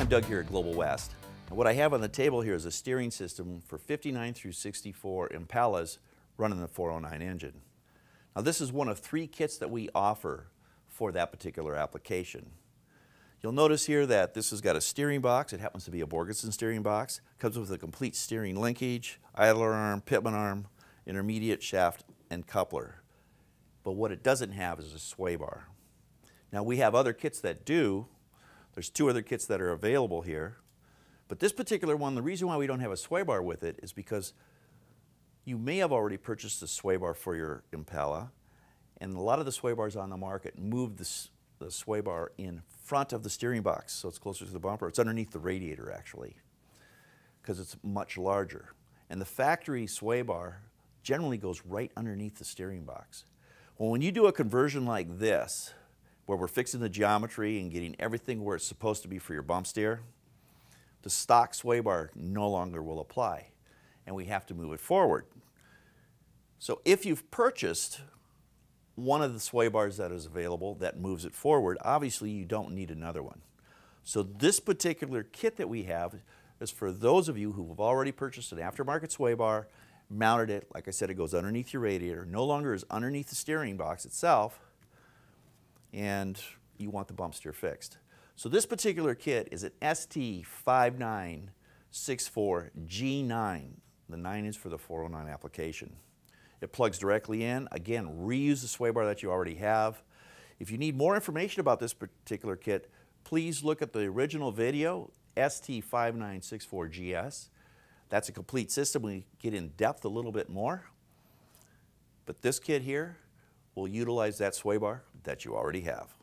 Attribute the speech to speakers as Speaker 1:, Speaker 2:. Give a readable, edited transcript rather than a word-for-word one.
Speaker 1: I'm Doug here at Global West. And what I have on the table here is a steering system for 59 through 64 Impalas running the 409 engine. Now this is one of 3 kits that we offer for that particular application. You'll notice here that this has got a steering box. It happens to be a Borgeson steering box. Comes with a complete steering linkage, idler arm, pitman arm, intermediate shaft, and coupler. But what it doesn't have is a sway bar. Now we have other kits that do. There's 2 other kits that are available here. But this particular one, the reason why we don't have a sway bar with it is because you may have already purchased a sway bar for your Impala, and a lot of the sway bars on the market move the sway bar in front of the steering box, so it's closer to the bumper. It's underneath the radiator actually, because it's much larger. And the factory sway bar generally goes right underneath the steering box. Well, when you do a conversion like this, where we're fixing the geometry and getting everything where it's supposed to be for your bump steer, the stock sway bar no longer will apply, and we have to move it forward. So if you've purchased one of the sway bars that is available that moves it forward, obviously you don't need another one. So this particular kit that we have is for those of you who have already purchased an aftermarket sway bar, mounted it, like I said, it goes underneath your radiator, no longer is underneath the steering box itself, and you want the bump steer fixed. So this particular kit is an ST5964G9. The 9 is for the 409 application. It plugs directly in. Again, reuse the sway bar that you already have. If you need more information about this particular kit, please look at the original video, ST5964GS. That's a complete system. We get in depth a little bit more. But this kit here will utilize that sway bar that you already have.